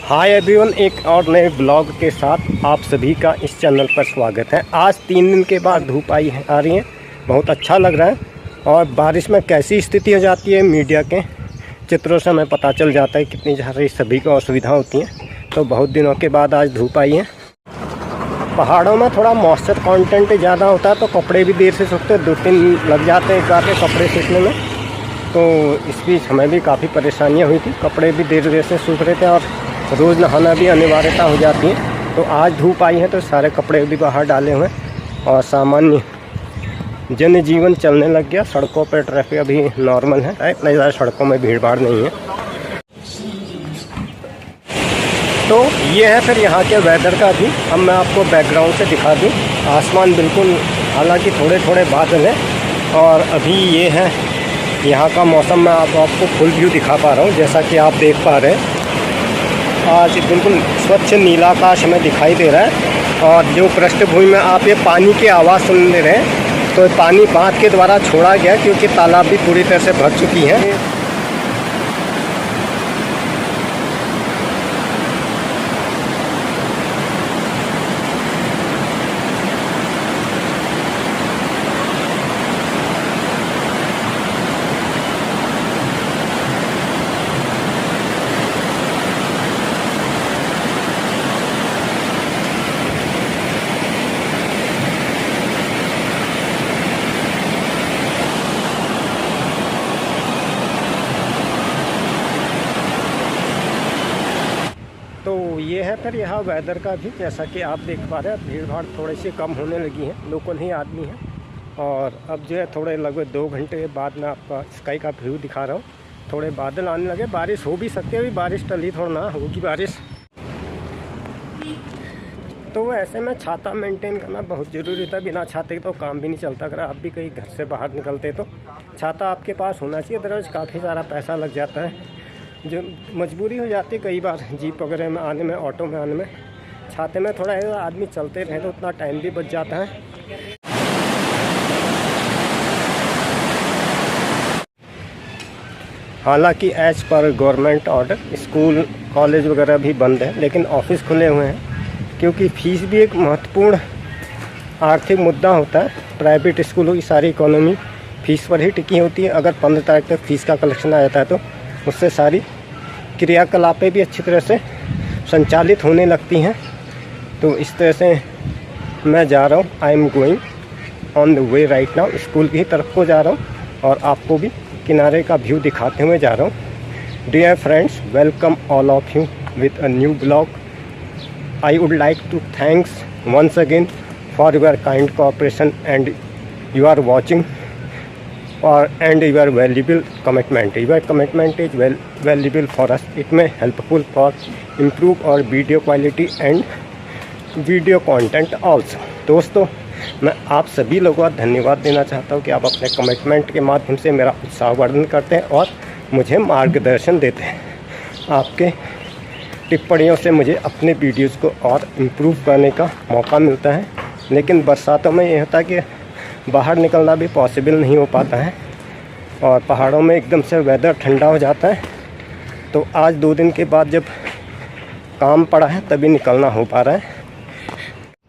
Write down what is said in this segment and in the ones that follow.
Hi everyone, एक और नए ब्लॉग के साथ आप सभी का इस चैनल पर स्वागत है। आज 3 दिन के बाद धूप आ रही है, बहुत अच्छा लग रहा है। और बारिश में कैसी स्थिति हो जाती है, मीडिया के चित्रों से हमें पता चल जाता है कितनी सारी सभी को असुविधा होती हैं। तो बहुत दिनों के बाद आज धूप आई है। पहाड़ों में थोड़ा मॉइस्चर कंटेंट ज़्यादा होता है, तो कपड़े भी देर से सूखते हैं, 2-3 लग जाते हैं एक बार के कपड़े सूखने में। तो इस बीच हमें भी काफ़ी परेशानियाँ हुई थी, कपड़े भी देर से सूख रहे थे और रोज़ नहाना भी अनिवार्यता हो जाती है। तो आज धूप आई है तो सारे कपड़े भी बाहर डाले हुए हैं और सामान्य जनजीवन चलने लग गया। सड़कों पर ट्रैफिक अभी नॉर्मल है, इतना ज़्यादा सड़कों में भीड़ भाड़ नहीं है। तो ये है फिर यहाँ के वेदर का भी। अब मैं आपको बैकग्राउंड से दिखा दूँ। आसमान बिल्कुल, हालांकि थोड़े थोड़े बादल हैं। और अभी ये है यहाँ का मौसम। मैं आपको फुल व्यू दिखा पा रहा हूँ, जैसा कि आप देख पा रहे हैं। आज बिल्कुल स्वच्छ नीला आकाश हमें दिखाई दे रहा है। और जो पृष्ठभूमि में आप ये पानी की आवाज़ सुन ले रहे हैं, तो पानी बांध के द्वारा छोड़ा गया, क्योंकि तालाब भी पूरी तरह से भर चुकी हैं। तो ये है फिर यहाँ वेदर का भी, जैसा कि आप देख पा रहे हैं। भीड़ भाड़ थोड़ी सी कम होने लगी है, लोकल ही आदमी हैं। और अब जो है थोड़े लगभग 2 घंटे बाद मैं आपका स्काई का व्यू दिखा रहा हूँ। थोड़े बादल आने लगे, बारिश हो भी सकती है। अभी बारिश टली थोड़ा ना होगी बारिश। तो ऐसे में छाता मेंटेन करना बहुत ज़रूरी था। बिना छाते के तो काम भी नहीं चलता। अगर आप भी कहीं घर से बाहर निकलते तो छाता आपके पास होना चाहिए, अदरवाइज़ काफ़ी सारा पैसा लग जाता है, जो मजबूरी हो जाती है कई बार जीप वगैरह में आने में, ऑटो में आने में। छाते में थोड़ा आदमी चलते रहे तो उतना टाइम भी बच जाता है। हालांकि as per government order school college वगैरह भी बंद है, लेकिन ऑफिस खुले हुए हैं, क्योंकि फ़ीस भी एक महत्वपूर्ण आर्थिक मुद्दा होता है। प्राइवेट स्कूलों की सारी इकोनॉमी फ़ीस पर ही टिकी होती है। अगर 15 तारीख तक फ़ीस का कलेक्शन आ जाता है तो उससे सारी क्रियाकलापें भी अच्छी तरह से संचालित होने लगती हैं। तो इस तरह से मैं जा रहा हूँ, I am going on the way right now. School की तरफ को जा रहा हूँ और आपको भी किनारे का व्यू दिखाते हुए जा रहा हूँ। Dear friends, welcome all of you with a new blog. I would like to thanks once again for your kind cooperation and you are watching and your valuable commitment. Your commitment is valuable for us. It may helpful for improve our video quality and video content also. दोस्तों, मैं आप सभी लोगों का धन्यवाद देना चाहता हूँ कि आप अपने कमिटमेंट के माध्यम से मेरा उत्साहवर्धन करते हैं और मुझे मार्गदर्शन देते हैं। आपके टिप्पणियों से मुझे अपने वीडियोज़ को और इम्प्रूव करने का मौका मिलता है। लेकिन बरसातों में ये होता है कि बाहर निकलना भी पॉसिबल नहीं हो पाता है और पहाड़ों में एकदम से वेदर ठंडा हो जाता है। तो आज 2 दिन के बाद जब काम पड़ा है तभी निकलना हो पा रहा है।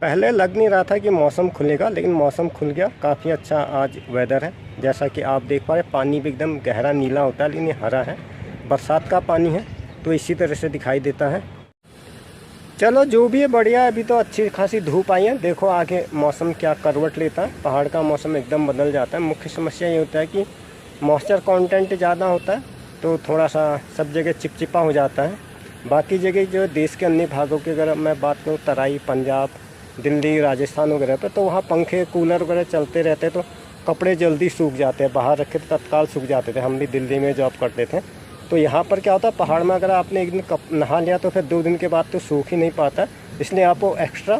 पहले लग नहीं रहा था कि मौसम खुलेगा, लेकिन मौसम खुल गया। काफ़ी अच्छा आज वेदर है, जैसा कि आप देख पा रहे हैं। पानी भी एकदम गहरा नीला होता है, लेकिन हरा है। बरसात का पानी है तो इसी तरह से दिखाई देता है। चलो जो भी है बढ़िया है। अभी तो अच्छी खासी धूप आई है। देखो आगे मौसम क्या करवट लेता है। पहाड़ का मौसम एकदम बदल जाता है। मुख्य समस्या ये होता है कि मॉइस्चर कंटेंट ज़्यादा होता है, तो थोड़ा सा सब जगह चिपचिपा हो जाता है। बाकी जगह जो देश के अन्य भागों की अगर मैं बात करूँ, तराई, पंजाब, दिल्ली, राजस्थान वगैरह पे, तो वहाँ पंखे कूलर वगैरह चलते रहते, तो कपड़े जल्दी सूख जाते हैं। बाहर रखे तो तत्काल सूख जाते थे। हम भी दिल्ली में जॉब करते थे। तो यहाँ पर क्या होता है, पहाड़ में अगर आपने एक दिन नहा लिया तो फिर 2 दिन के बाद तो सूख ही नहीं पाता, इसलिए आपको एक्स्ट्रा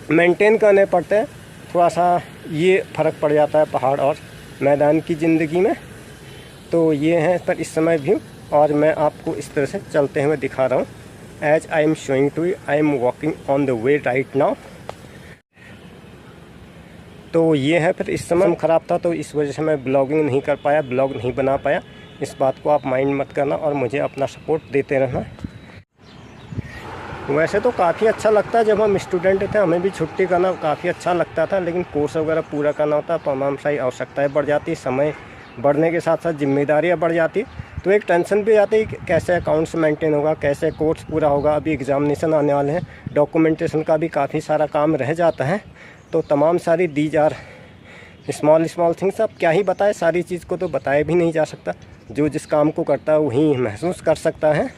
मेंटेन करने पड़ते हैं। थोड़ा सा ये फ़र्क पड़ जाता है पहाड़ और मैदान की ज़िंदगी में। तो ये है पर इस समय व्यू, और मैं आपको इस तरह से चलते हुए दिखा रहा हूँ। As I am showing to you, I am walking on the way right now. तो ये है फिर इस समय ख़राब था, तो इस वजह से मैं ब्लॉगिंग नहीं कर पाया, ब्लॉग नहीं बना पाया। इस बात को आप माइंड मत करना और मुझे अपना सपोर्ट देते रहना। वैसे तो काफ़ी अच्छा लगता है, जब हम स्टूडेंट थे हमें भी छुट्टी करना काफ़ी अच्छा लगता था, लेकिन कोर्स वगैरह पूरा करना होता है, तमाम सारी आवश्यकताएं बढ़ जाती, समय बढ़ने के साथ साथ जिम्मेदारियां बढ़ जाती, तो एक टेंशन भी आती है कि कैसे अकाउंट्स मेंटेन होगा, कैसे कोर्स पूरा होगा। अभी एग्जामिनेशन आने वाले हैं, डॉक्यूमेंटेशन का भी काफ़ी सारा काम रह जाता है, तो तमाम सारी दीज आर स्मॉल थिंग्स। अब क्या ही बताए, सारी चीज़ को तो बताया भी नहीं जा सकता, जो जिस काम को करता है वही महसूस कर सकता है।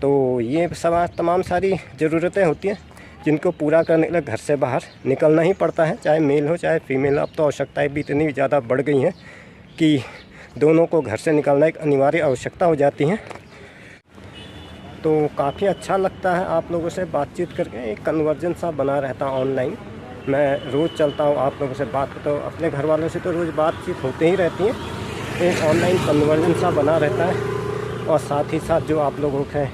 तो ये सब तमाम सारी ज़रूरतें होती हैं जिनको पूरा करने के लिए घर से बाहर निकलना ही पड़ता है, चाहे मेल हो चाहे फीमेल। अब तो आवश्यकताएँ भी इतनी ज़्यादा बढ़ गई हैं कि दोनों को घर से निकलना एक अनिवार्य आवश्यकता हो जाती है। तो काफ़ी अच्छा लगता है आप लोगों से बातचीत करके, एक कन्वर्जन सा बना रहता ऑनलाइन। मैं रोज़ चलता हूँ आप लोगों से बात करता हूँ, अपने घर वालों से तो रोज़ बातचीत होते ही रहती है, एक ऑनलाइन कन्वर्जन सा बना रहता है। और साथ ही साथ जो आप लोगों के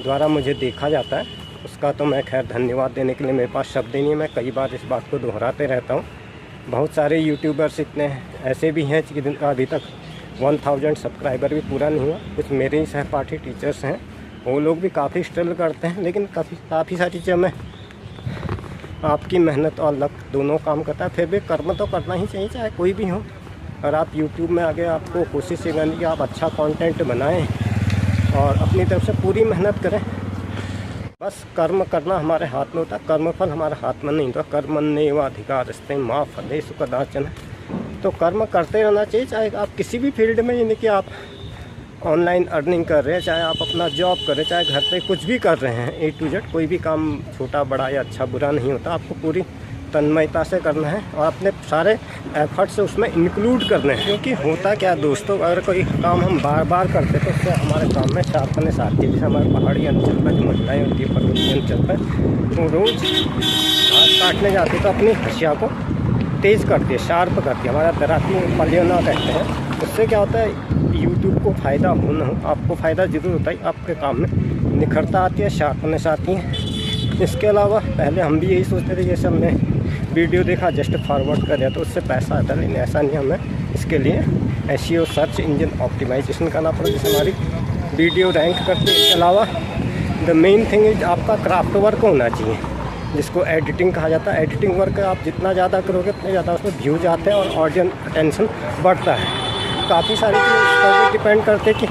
द्वारा मुझे देखा जाता है उसका तो मैं खैर धन्यवाद देने के लिए मेरे पास शब्द ही नहीं है। मैं कई बार इस बात को दोहराते रहता हूँ। बहुत सारे यूट्यूबर्स इतने ऐसे भी हैं जिनका अभी तक 1000 सब्सक्राइबर भी पूरा नहीं हुआ। कुछ मेरे ही सहपाठी टीचर्स हैं, वो लोग भी काफ़ी स्ट्रगल करते हैं, लेकिन काफ़ी सारी चीज़ें में आपकी मेहनत और लक दोनों काम करता है। फिर भी कर्म तो करना ही चाहिए, चाहे कोई भी हो। और आप यूट्यूब में आगे आपको कोशिश ये करनी कि आप अच्छा कंटेंट बनाएं और अपनी तरफ से पूरी मेहनत करें। बस कर्म करना हमारे हाथ में होता है, कर्मफल हमारे हाथ में नहीं होता। कर्मण्येवाधिकारस्ते मा फलेषु कदाचन। तो कर्म करते रहना चाहिए, चाहे आप किसी भी फील्ड में, यानी कि आप ऑनलाइन अर्निंग कर रहे हैं, चाहे आप अपना जॉब कर रहे हैं, चाहे घर पे कुछ भी कर रहे हैं, A to Z कोई भी काम छोटा बड़ा या अच्छा बुरा नहीं होता। आपको पूरी तन्मयता से करना है और अपने सारे एफर्ट से उसमें इंक्लूड करने हैं। क्योंकि होता क्या दोस्तों, अगर कोई काम हम बार बार करते तो उससे हमारे काम में शार्पनेस आती है। जैसे हमारे पहाड़ी अंचल पर जो महिलाएँ होती है, पर्वतीय अंचल पर, वो रोज़ घास काटने जाती है तो अपनी हसिया को तेज़ करती है, शार्प करती है, हमारा तैराकी पलियोना कहते हैं। उससे क्या होता है, यूट्यूब को फ़ायदा हो ना हो, आपको फ़ायदा ज़रूर होता है। आपके काम में निखरता आती है, शार्पनेस आती है। इसके अलावा पहले हम भी यही सोचते थे, जैसे हमने वीडियो देखा जस्ट फॉरवर्ड कर दिया तो उससे पैसा आता है, लेकिन ऐसा नहीं। हमें इसके लिए SEO सर्च इंजन ऑप्टिमाइजेशन करना पड़ा, जिससे हमारी वीडियो रैंक करते। इसके अलावा द मेन थिंग इज आपका क्राफ्ट वर्क होना चाहिए, जिसको एडिटिंग कहा जाता है। एडिटिंग वर्क आप जितना ज़्यादा करोगे उतने ज़्यादा उसमें व्यूज आते हैं और ऑडियंस अटेंशन बढ़ता है। काफ़ी सारी चीज़ें इस पर डिपेंड करते हैं कि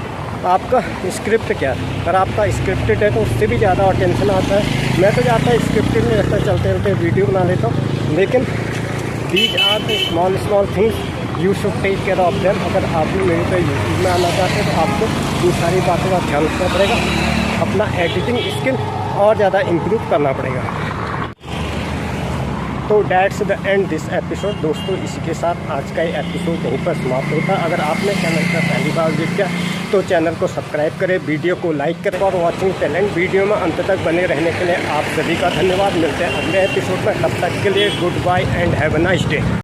आपका स्क्रिप्ट क्या है। अगर आपका स्क्रिप्टेड है तो उससे भी ज़्यादा अटेंशन आता है। मैं तो ज़्यादा स्क्रिप्टेड नहीं रहता, चलते चलते वीडियो बना लेता हूँ, लेकिन these are the small things you should take care of them. अगर आप भी मेरे पे यूट्यूब में आना चाहते हैं तो आपको इन सारी बातों का ध्यान रखना पड़ेगा, अपना एडिटिंग स्किल और ज़्यादा इम्प्रूव करना पड़ेगा। तो that's the end this episode. दोस्तों इसी के साथ आज का ये एपिसोड यहीं पर समाप्त होता है। अगर आपने चैनल पर पहली बार विजिट किया तो चैनल को सब्सक्राइब करें, वीडियो को लाइक करें। और वॉचिंग टैलेंट वीडियो में अंत तक बने रहने के लिए आप सभी का धन्यवाद। मिलते हैं अगले एपिसोड में, तब तक के लिए goodbye and have a nice day.